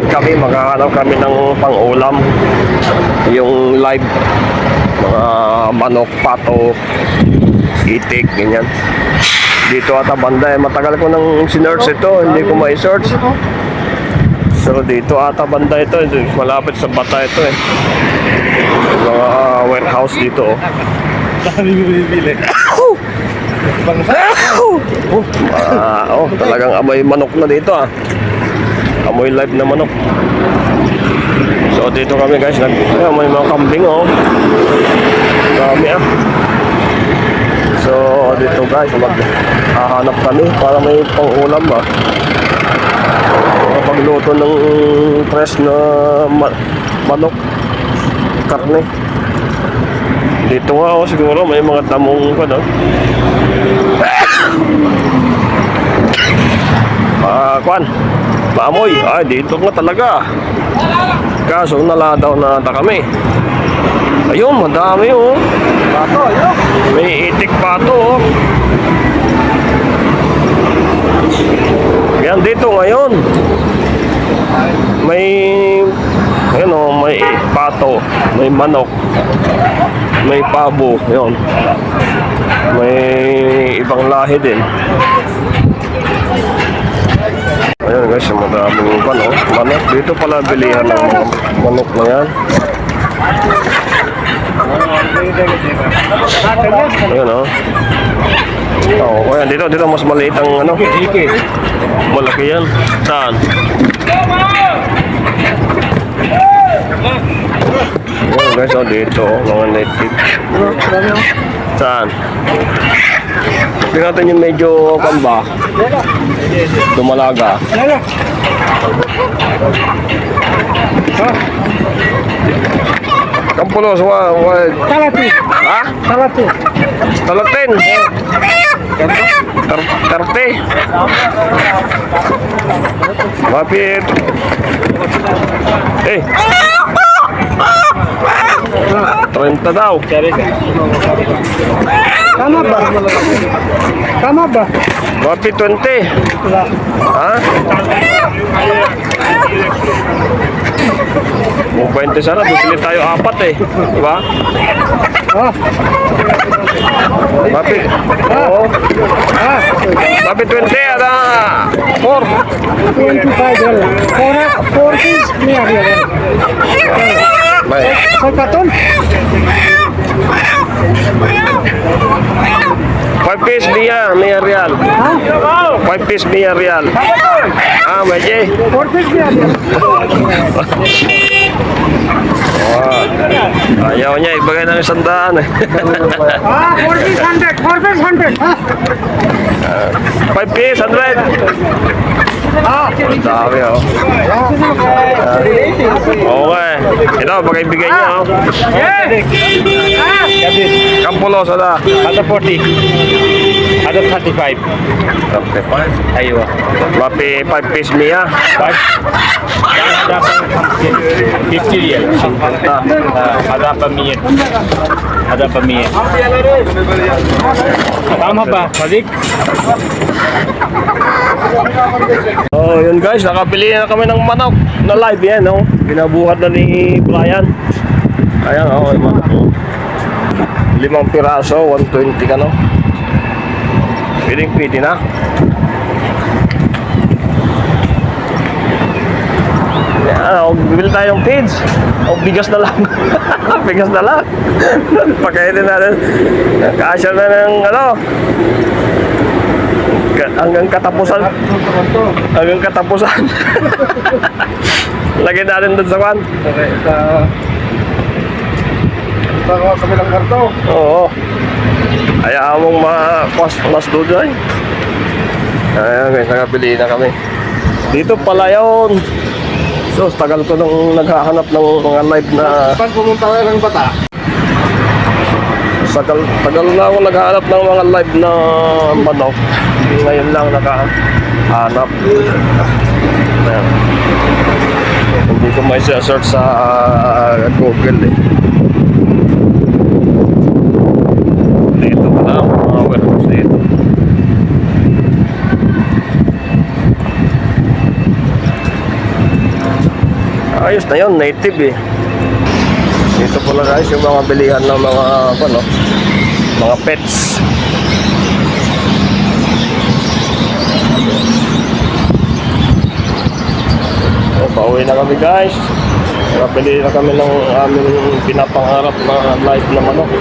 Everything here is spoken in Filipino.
kami, maghahanap kami ng pang-ulam. Yung live, mga manok, pato, itik, ganyan. Dito ata banda matagal ko nang sinearch ito, hindi ko ma-search. So dito ata banda ito, malapit sa bata ito mga warehouse dito. Dami mo bibili. Talagang amoy manok na dito amoy live na manok. So dito kami guys, may mga kambing dami So dito guys, maghahanap kami para may pang-ulam pagluto ng fresh na manok, karne. Dito nga siguro may mga damong maamoy. Ay, dito nga talaga. Kaso naladaw na ata kami. Ayun, madami pato, ayun. May itik pato Yan dito ngayon. May may pato, may manok, may pabo, yun. May ibang lahi din. Ayan guys, madaming manok. Dito pala bilihan ng manok na yan. Ayan ayan, dito mas maliit ang malaki yan. Saan? Ayan guys, dito mga native. Saan? Tingnan natin yung medyo kamba. Dumalaga. Kampulos, Talati. Ha? Talati. Talatin. Tarte. Mapit. 30 daw. Tama ba? Tama ba? Mapit 20. Ha? Kung 20 sana, bibili tayo 4 diba? Mapit. Oo. Mapit 20 ada 4. 25 wala. 40 niya yan. Baik. Sa katon? 5 piece dia, Mia Real. 5 piece Mia Real. Baje. 4 piece niya yan. Ayaw niya, ibagay ng 100 4 piece 100. 4 piece 100. 5 piece 100. Sabi okay. Ito, pag-ibigay niya Kampulos ada 40. Ada 35. Ayo. Wapi 5 piece Mia. Ada 50 rial. Ada pamiyat. Ada pamiyat. Tama ba, Malik? Yun guys, nakabili na kami ng manok na live yan, binabuhat na ni Brian. Ayan, yung manok. 5 piraso, 120 ka, Pwede na. Bibili tayong feeds. Bigas na lang. Bigas na lang. Pakainin natin. Kasya na ng hanggang katapusan. Hanggang katapusan. Lagyan natin doon sa kwan. Sa kabilang karto. Oo. Ayaw mong mas doon ay. Ayan guys, nakabili na kami. Dito pala yun. So, tagal ko nung naghahanap ng mga live na... Pag pumunta kayo ng bata? Tagal na ako naghahanap ng mga live na manok. Ngayon lang nakahanap. Ayan. Hindi ko may search sa Google Dito pala mga warehouse dito. Ayos na yun, native eh. Dito pala guys yung mga bilihan ng mga ano, mga pets. So, pauwi na kami guys. Nakabili na kami ng aming pinapangarap na live na manok.